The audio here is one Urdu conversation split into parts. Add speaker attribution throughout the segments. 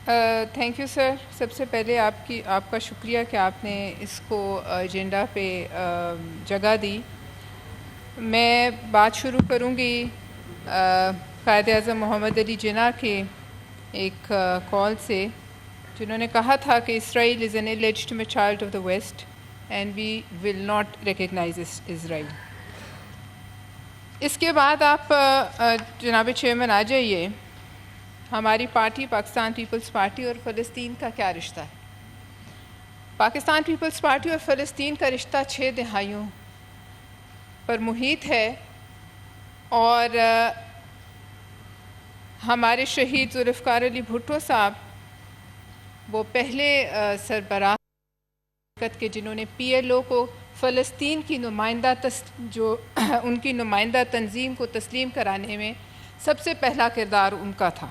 Speaker 1: Thank you sir. سب سے پہلے آپ کا شکریہ کہ آپ نے اس کو ایجنڈا پہ جگہ دی. میں بات شروع کروں گی قائد اعظم محمد علی جناح کے ایک کال سے، جنہوں نے کہا تھا کہ Israel is an illegitimate child of the West and we will not recognize Israel. اس کے بعد آپ جناب چیئرمین آ جائیے. ہماری پارٹی پاکستان پیپلز پارٹی اور فلسطین کا کیا رشتہ ہے؟ پاکستان پیپلز پارٹی اور فلسطین کا رشتہ 6 دہائیوں پر محیط ہے، اور ہمارے شہید ذوالفقار علی بھٹو صاحب وہ پہلے سربراہ کے جنہوں نے PLO کو فلسطین کی ان کی نمائندہ تنظیم کو تسلیم کرانے میں سب سے پہلا کردار ان کا تھا.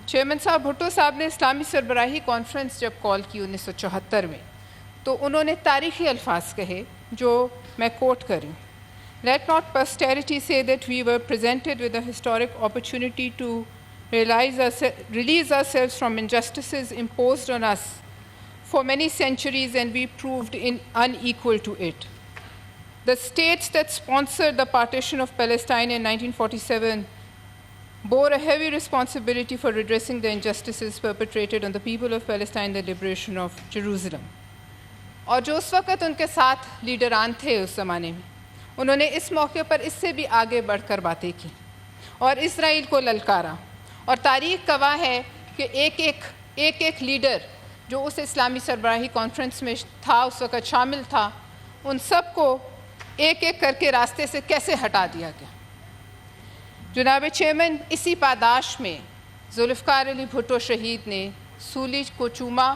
Speaker 1: چیئرمین صاحب بھٹو صاحب نے اسلامی سربراہی کانفرنس جب کال کی 1974 میں، تو انہوں نے تاریخی الفاظ کہے جو میں کوٹ کروں: Let not posterity say that we were presented with a historic opportunity to release ourselves from injustices imposed on us for many centuries, and we proved unequal to it. The states that sponsored the partition of Palestine in 1947 bore a heavy responsibility for redressing the injustices perpetrated on the people of Palestine, the liberation of Jerusalem. اور جو اس وقت ان کے ساتھ لیڈران تھے اس زمانے میں، انہوں نے اس موقع پر اس سے بھی آگے بڑھ کر باتیں کی اور اسرائیل کو للکارا. اور تاریخ گواہ ہے کہ ایک لیڈر جو اس اسلامی سربراہی کانفرنس میں تھا، اس وقت شامل تھا، ان سب کو ایک کر کے راستے سے کیسے ہٹا دیا گیا. جناب چیئرمین، اسی پاداش میں ذوالفقار علی بھٹو شہید نے سولی کو چوما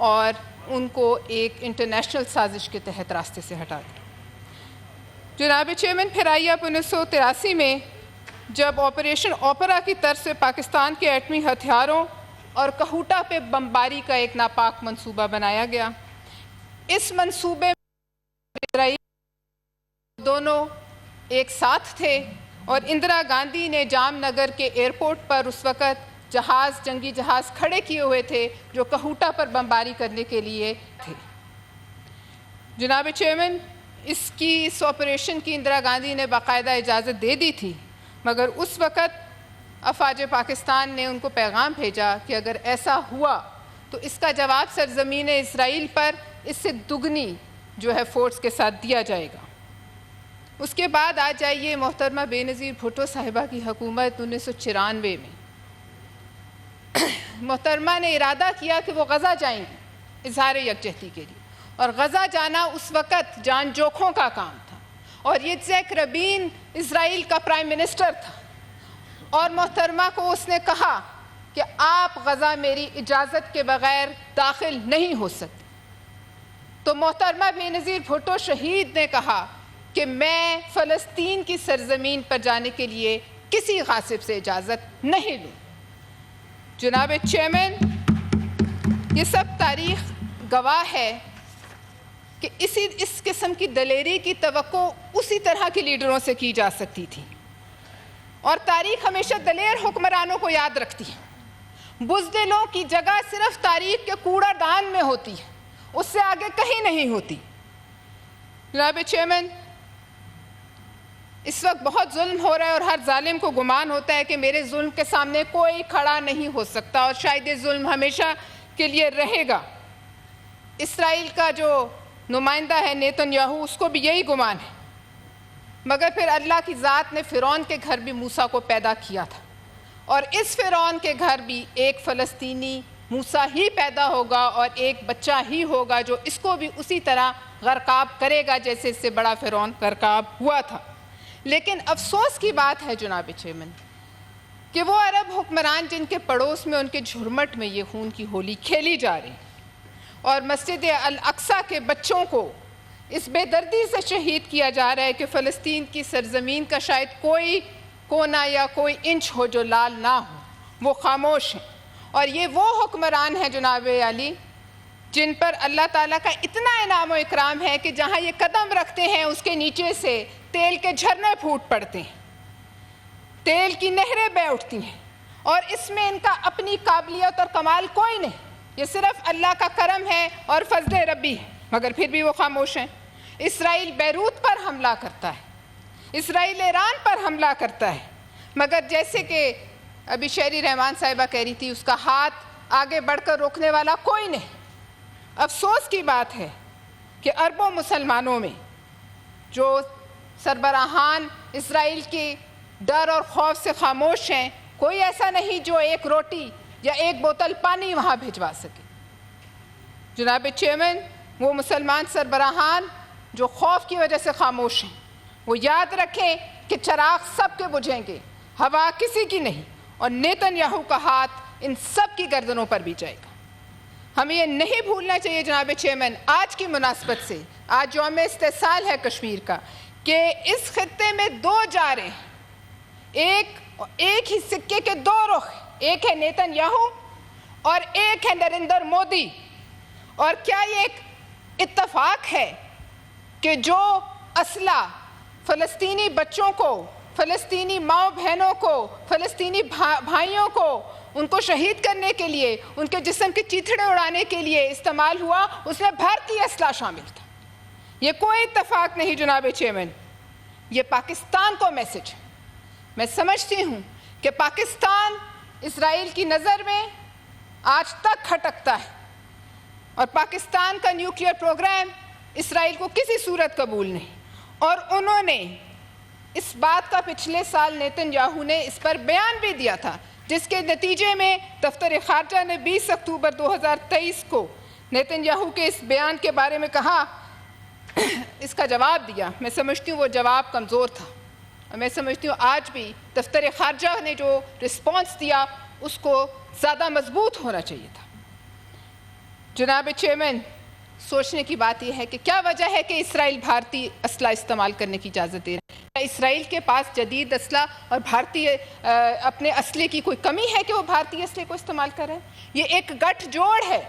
Speaker 1: اور ان کو ایک انٹرنیشنل سازش کے تحت راستے سے ہٹا دیا. جناب چیئرمین، پھر آئیے آپ 1983 میں جب آپریشن اوپرا کی طرف سے پاکستان کے ایٹمی ہتھیاروں اور کہوٹا پہ بمباری کا ایک ناپاک منصوبہ بنایا گیا. اس منصوبے میں اسرائیل دونوں ایک ساتھ تھے، اور اندرا گاندھی نے جام نگر کے ایئرپورٹ پر اس وقت جنگی جہاز کھڑے کیے ہوئے تھے جو کہوٹا پر بمباری کرنے کے لیے تھے. جناب چیئرمین، اس آپریشن کی اندرا گاندھی نے باقاعدہ اجازت دے دی تھی، مگر اس وقت افواج پاکستان نے ان کو پیغام بھیجا کہ اگر ایسا ہوا تو اس کا جواب سرزمین اسرائیل پر اس سے دگنی جو ہے فورس کے ساتھ دیا جائے گا. اس کے بعد آ جائیے محترمہ بے نظیر بھٹو صاحبہ کی حکومت 1994 میں. محترمہ نے ارادہ کیا کہ وہ غزہ جائیں گی اظہار یکجہتی کے لیے، اور غزہ جانا اس وقت جان جوکھوں کا کام تھا، اور یtzhak رابین اسرائیل کا پرائم منسٹر تھا، اور محترمہ کو اس نے کہا کہ آپ غزہ میری اجازت کے بغیر داخل نہیں ہو سکتے. تو محترمہ بے نظیر بھٹو شہید نے کہا کہ میں فلسطین کی سرزمین پر جانے کے لیے کسی غاصب سے اجازت نہیں لوں. جناب چیئرمین، یہ سب تاریخ گواہ ہے کہ اس قسم کی دلیری کی توقع اسی طرح کے لیڈروں سے کی جا سکتی تھی، اور تاریخ ہمیشہ دلیر حکمرانوں کو یاد رکھتی ہے. بزدلوں کی جگہ صرف تاریخ کے کوڑا دان میں ہوتی ہے، اس سے آگے کہیں نہیں ہوتی. جناب چیئرمین، اس وقت بہت ظلم ہو رہا ہے، اور ہر ظالم کو گمان ہوتا ہے کہ میرے ظلم کے سامنے کوئی کھڑا نہیں ہو سکتا، اور شاید یہ ظلم ہمیشہ کے لیے رہے گا. اسرائیل کا جو نمائندہ ہے نیتن یاہو، اس کو بھی یہی گمان ہے، مگر پھر اللہ کی ذات نے فرعون کے گھر بھی موسیٰ کو پیدا کیا تھا، اور اس فرعون کے گھر بھی ایک فلسطینی موسیٰ ہی پیدا ہوگا، اور ایک بچہ ہی ہوگا جو اس کو بھی اسی طرح غرقاب کرے گا جیسے اس سے بڑا فرعون غرقاب ہوا تھا. لیکن افسوس کی بات ہے جناب چیئرمین کہ وہ عرب حکمران جن کے پڑوس میں ان کے جھرمٹ میں یہ خون کی ہولی کھیلی جا رہی، اور مسجد الاقصیٰ کے بچوں کو اس بے دردی سے شہید کیا جا رہا ہے کہ فلسطین کی سرزمین کا شاید کوئی کونا یا کوئی انچ ہو جو لال نہ ہو، وہ خاموش ہیں. اور یہ وہ حکمران ہیں جناب عالی جن پر اللہ تعالیٰ کا اتنا انعام و اکرام ہے کہ جہاں یہ قدم رکھتے ہیں اس کے نیچے سے تیل کے جھرنے پھوٹ پڑتے ہیں، تیل کی نہریں بہہ اٹھتی ہیں، اور اس میں ان کا اپنی قابلیت اور کمال کوئی نہیں، یہ صرف اللہ کا کرم ہے اور فضل ربی ہے، مگر پھر بھی وہ خاموش ہیں۔ اسرائیل بیروت پر حملہ کرتا ہے، اسرائیل ایران پر حملہ کرتا ہے، مگر جیسے کہ ابھی شہری رحمان صاحبہ کہہ رہی تھی، اس کا ہاتھ آگے بڑھ کر روکنے والا کوئی نہیں۔ افسوس کی بات ہے کہ اربوں مسلمانوں میں جو سربراہان اسرائیل کے ڈر اور خوف سے خاموش ہیں، کوئی ایسا نہیں جو ایک روٹی یا ایک بوتل پانی وہاں بھجوا سکے۔ جناب چیئرمین، وہ مسلمان سربراہان جو خوف کی وجہ سے خاموش ہیں، وہ یاد رکھیں کہ چراغ سب کے بجھیں گے، ہوا کسی کی نہیں، اور نیتن یاہو کا ہاتھ ان سب کی گردنوں پر بھی جائے گا۔ ہمیں یہ نہیں بھولنا چاہیے جناب چیئرمین، آج کی مناسبت سے، آج یوم استحصال ہے کشمیر کا، کہ اس خطے میں دو جا رہے ہیں، ایک ہی سکے کے دو رخ، ایک ہے نیتن یاہو اور ایک ہے نریندر مودی۔ اور کیا یہ ایک اتفاق ہے کہ جو اسلحہ فلسطینی بچوں کو، فلسطینی ماؤں بہنوں کو، فلسطینی بھائیوں کو، ان کو شہید کرنے کے لیے، ان کے جسم کے چیتھڑے اڑانے کے لیے استعمال ہوا، اس میں بھارتی اسلحہ شامل تھا؟ یہ کوئی اتفاق نہیں جناب چیئرمین، یہ پاکستان کو میسج ہے۔ میں سمجھتی ہوں کہ پاکستان اسرائیل کی نظر میں آج تک کھٹکتا ہے، اور پاکستان کا نیوکلیئر پروگرام اسرائیل کو کسی صورت قبول نہیں، اور انہوں نے اس بات کا پچھلے سال نیتن یاہو نے اس پر بیان بھی دیا تھا، جس کے نتیجے میں دفتر خارجہ نے 20 اکتوبر 2023 کو نیتن یاہو کے اس بیان کے بارے میں کہا، اس کا جواب دیا۔ میں سمجھتی ہوں وہ جواب کمزور تھا، اور میں سمجھتی ہوں آج بھی دفتر خارجہ نے جو رسپانس دیا اس کو زیادہ مضبوط ہونا چاہیے تھا۔ جناب چیئرمین، سوچنے کی بات یہ ہے کہ کیا وجہ ہے کہ اسرائیل بھارتی اسلحہ استعمال کرنے کی اجازت دے رہا ہے؟ کیا اسرائیل کے پاس جدید اسلحہ اور بھارتی اپنے اسلحے کی کوئی کمی ہے کہ وہ بھارتی اسلحے کو استعمال کر رہے ہیں؟ یہ ایک گٹھ جوڑ ہے،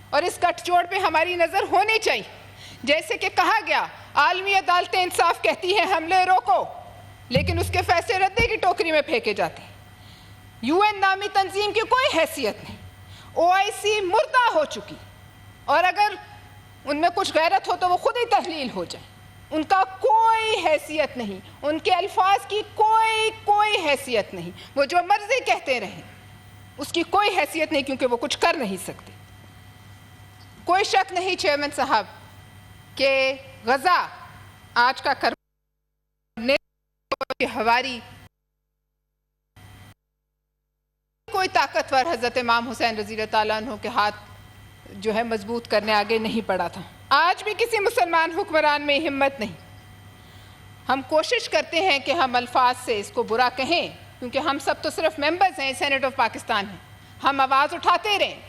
Speaker 1: اور اس گٹھ جوڑ پہ ہماری نظر ہونی چاہیے۔ جیسے کہ کہا گیا، عالمی عدالت انصاف کہتی ہے حملے روکو، لیکن اس کے فیصلے ردے کی ٹوکری میں پھینکے جاتے ہیں۔ UN نامی تنظیم کی کوئی حیثیت نہیں، OIC مردہ ہو چکی، اور اگر ان میں کچھ غیرت ہو تو وہ خود ہی تحلیل ہو جائے۔ ان کا کوئی حیثیت نہیں، ان کے الفاظ کی کوئی حیثیت نہیں، وہ جو مرضی کہتے رہیں، اس کی کوئی حیثیت نہیں، کیونکہ وہ کچھ کر نہیں سکتے۔ کوئی شک نہیں چیئرمین صاحب کہ غزہ آج کا کرنے کی ہواری کوئی طاقتور حضرت امام حسین رضی اللہ تعالیٰ عنہ کے ہاتھ جو ہے مضبوط کرنے آگے نہیں پڑا تھا۔ آج بھی کسی مسلمان حکمران میں ہمت نہیں۔ ہم کوشش کرتے ہیں کہ ہم الفاظ سے اس کو برا کہیں، کیونکہ ہم سب تو صرف ممبرز ہیں، سینیٹ آف پاکستان ہیں، ہم آواز اٹھاتے رہیں،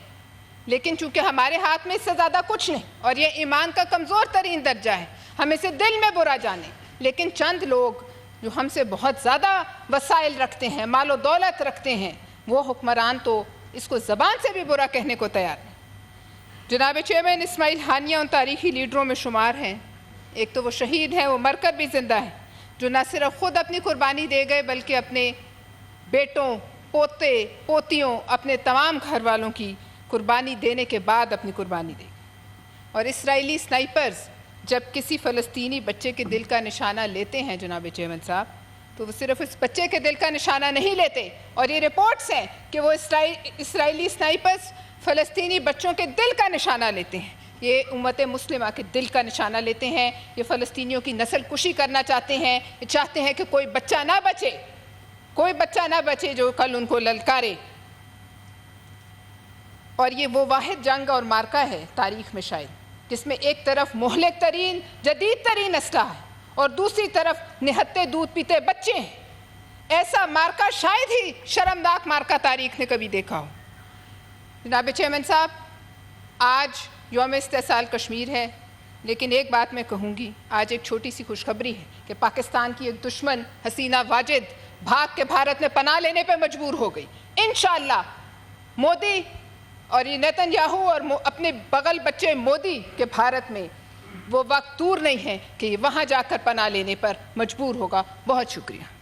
Speaker 1: لیکن چونکہ ہمارے ہاتھ میں اس سے زیادہ کچھ نہیں، اور یہ ایمان کا کمزور ترین درجہ ہے، ہم اسے دل میں برا جانیں، لیکن چند لوگ جو ہم سے بہت زیادہ وسائل رکھتے ہیں، مال و دولت رکھتے ہیں، وہ حکمران تو اس کو زبان سے بھی برا کہنے کو تیار نہیں۔ جناب چیئرمین، اسماعیل ہانیہ ان تاریخی لیڈروں میں شمار ہیں۔ ایک تو وہ شہید ہیں، وہ مر کر بھی زندہ ہیں، جو نہ صرف خود اپنی قربانی دے گئے بلکہ اپنے بیٹوں، پوتے، پوتیوں، اپنے تمام گھر والوں کی قربانی دینے کے بعد اپنی قربانی دے گئے۔ اور اسرائیلی سنائپرز جب کسی فلسطینی بچے کے دل کا نشانہ لیتے ہیں جناب چیئرمین صاحب، تو وہ صرف اس بچے کے دل کا نشانہ نہیں لیتے، اور یہ رپورٹس ہیں کہ وہ اسرائیلی سنائپرز فلسطینی بچوں کے دل کا نشانہ لیتے ہیں، یہ امت مسلمہ کے دل کا نشانہ لیتے ہیں، یہ فلسطینیوں کی نسل کشی کرنا چاہتے ہیں، یہ چاہتے ہیں کہ کوئی بچہ نہ بچے، کوئی بچہ نہ بچے جو کل ان کو للکارے۔ اور یہ وہ واحد جنگ اور مارکہ ہے تاریخ میں شاید جس میں ایک طرف مہلک ترین جدید ترین اسلحہ ہے اور دوسری طرف نہتے دودھ پیتے بچے ہیں۔ ایسا مارکہ شاید ہی شرمناک مارکہ تاریخ نے کبھی دیکھا ہو۔ جناب چیئرمین صاحب، آج یوم استحصال کشمیر ہے، لیکن ایک بات میں کہوں گی، آج ایک چھوٹی سی خوشخبری ہے کہ پاکستان کی ایک دشمن حسینہ واجد بھاگ کے بھارت میں پناہ لینے پہ مجبور ہو گئی۔ انشاءاللہ مودی اور یہ نیتن یاہو اور اپنے بغل بچے مودی کے بھارت میں وہ وقت دور نہیں ہے کہ یہ وہاں جا کر پناہ لینے پر مجبور ہوگا۔ بہت شکریہ۔